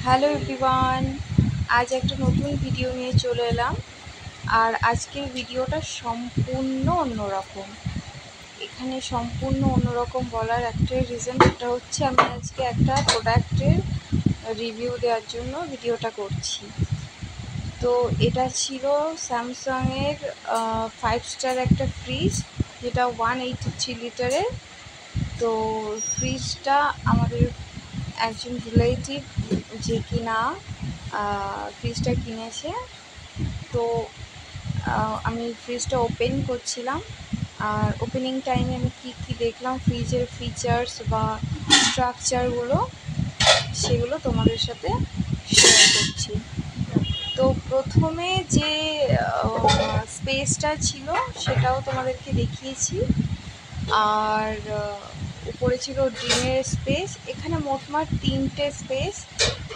Hello everyone, আজ একটা নতুন ভিডিও নিয়ে চলে এলাম। আর আজকের ভিডিওটা সম্পূর্ণ অন্যরকম। এখানে সম্পূর্ণ অন্যরকম বলার একটাই রিজন, সেটা হচ্ছে আমি আজকে একটা প্রোডাক্টের রিভিউ দেওয়ার জন্য ভিডিওটা করছি। তো এটা ছিল স্যামসাংয়ের 5 স্টার একটা ফ্রিজ, যেটা 183 লিটারের। তো ফ্রিজটা আমাদের একজন রিলেটিভ যে কিনা ফ্রিজটা কিনেছে, তো আমি ফ্রিজটা ওপেন করছিলাম। আর ওপেনিং টাইমে আমি কী দেখলাম ফ্রিজের ফিচার্স বা স্ট্রাকচারগুলো, সেগুলো তোমাদের সাথে শেয়ার করছি। তো প্রথমে যে স্পেসটা ছিল সেটাও তোমাদেরকে দেখিয়েছি। আর উপরে ছিল ড্রিমের স্পেস। এখানে মোটমাট 3টে স্পেস।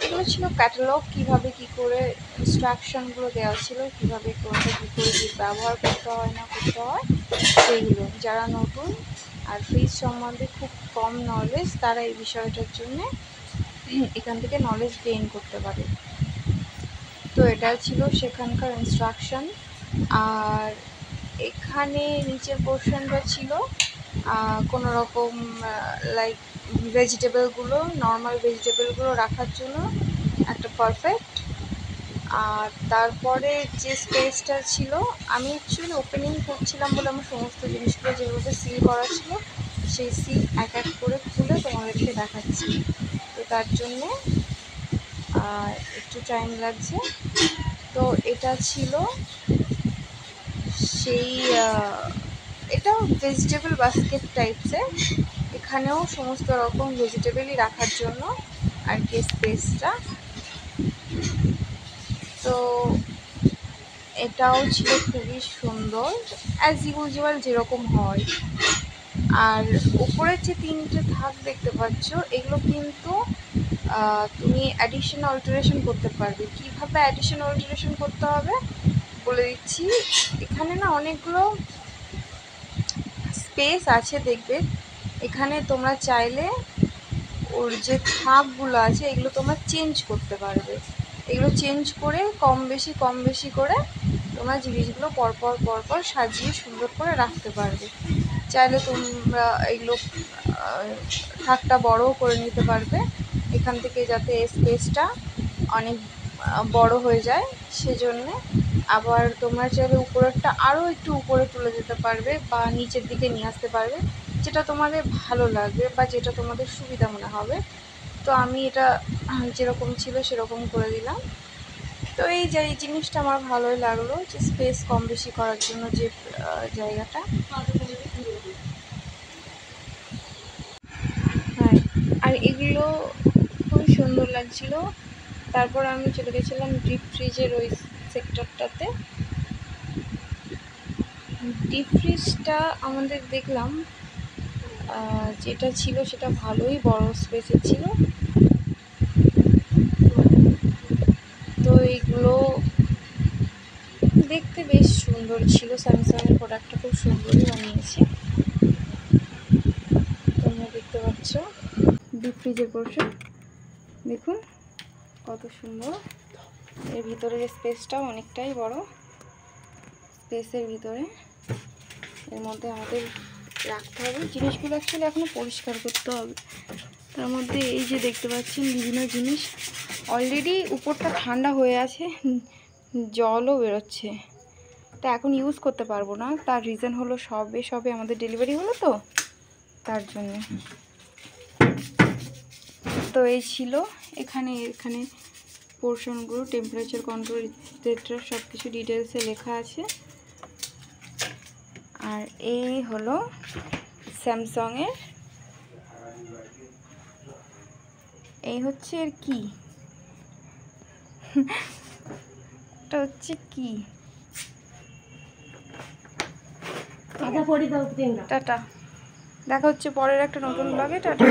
এগুলো ছিল ক্যাটালগ, কীভাবে কী করে ইনস্ট্রাকশনগুলো দেওয়া ছিল, কীভাবে কোনটা কী করে কী ব্যবহার করতে হয় না করতে হয় সেইগুলো। যারা নতুন আর ফ্রিজ সম্বন্ধে খুব কম নলেজ, তারা এই বিষয়টার জন্যে এখান থেকে নলেজ গেইন করতে পারে। তো এটা ছিল সেখানকার ইনস্ট্রাকশন। আর এখানে নিচের পোর্শনটা ছিল কোনো রকম লাইক ভেজিটেবলগুলো, নর্মাল ভেজিটেবলগুলো রাখার জন্য একটা পারফেক্ট। আর তারপরে যে স্পেসটা ছিল, আমি অ্যাকচুয়ালি ওপেনিং করছিলাম বলে আমার সমস্ত জিনিসগুলো যেভাবে সিল করা ছিল সেই সিল এক এক করে খুলে তোমাদেরকে দেখাচ্ছি। তো তার জন্যে একটু টাইম লাগছে। তো এটা ছিল সেই এটাও ভেজিটেবল বাস্কেট টাইপসের। এখানেও সমস্ত রকম ভেজিটেবলই রাখার জন্য আর কি স্পেসটা। তো এটাও ছিল খুবই সুন্দর, অ্যাজ ইউজুয়াল যেরকম হয়। আর উপরের যে 3টে থাক দেখতে পাচ্ছ, এগুলো কিন্তু তুমি অ্যাডিশন অল্টারেশন করতে পারবে। কীভাবে অ্যাডিশন অল্টারেশন করতে হবে বলে দিচ্ছি। এখানে না অনেকগুলো স্পেস আছে, দেখবে। এখানে তোমরা চাইলে ওর যে থাকগুলো আছে এগুলো তোমরা চেঞ্জ করতে পারবে। এগুলো চেঞ্জ করে কম বেশি করে তোমরা জিনিসগুলো পরপর সাজিয়ে সুন্দর করে রাখতে পারবে। চাইলে তোমরা এগুলো থাকটা বড়ও করে নিতে পারবে এখান থেকে, যাতে স্পেসটা অনেক বড় হয়ে যায় সেজন্যে। আবার তোমরা চাইলে উপরেরটা আরও একটু উপরে তুলে যেতে পারবে বা নিচের দিকে নিয়ে আসতে পারবে, যেটা তোমাদের ভালো লাগবে বা যেটা তোমাদের সুবিধা মনে হবে। তো আমি এটা যেরকম ছিল সেরকম করে দিলাম। তো এই জিনিসটা আমার ভালোই লাগলো, যে স্পেস কম বেশি করার জন্য যে জায়গাটা। হ্যাঁ, আর এগুলো খুবই সুন্দর লাগছিল। তারপর আমি চলে গেছিলাম ডিপ ফ্রিজের ওই সেক্টরটাতে। ডিপ ফ্রিজটা আমাদের দেখলাম যেটা ছিল সেটা ভালোই বড় স্পেসের ছিল। তো এইগুলো দেখতে বেশ সুন্দর ছিল। স্যামসাংয়ের প্রোডাক্টটা খুব সুন্দরই বানিয়েছে। তোমরা দেখতে পাচ্ছ ডিপ ফ্রিজের পোর্শন, দেখুন কত সুন্দর। এর ভিতরের স্পেসটাও অনেকটাই বড়। স্পেসের ভিতরে এর মধ্যে আমাদের রাখতে হবে জিনিসগুলো। অ্যাকচুয়ালি এখনও পরিষ্কার করতে হবে। তার মধ্যে এই যে দেখতে পাচ্ছেন বিভিন্ন জিনিস অলরেডি উপরটা ঠান্ডা হয়ে আছে, জলও বেরোচ্ছে। তা এখন ইউজ করতে পারবো না, তার রিজন হলো সবে আমাদের ডেলিভারি হলো, তো তার জন্য। তো এই ছিল এখানে পোর্শনগুলো, টেম্পারেচার কন্ট্রোল ইত্যাদি সব কিছু ডিটেলসে লেখা আছে। আর এই হলো স্যামসাংয়ের, এই হচ্ছে এর কি, এটা হচ্ছে কি। টাটা, দেখা হচ্ছে পরের একটা নতুন ব্লগে। টাটা।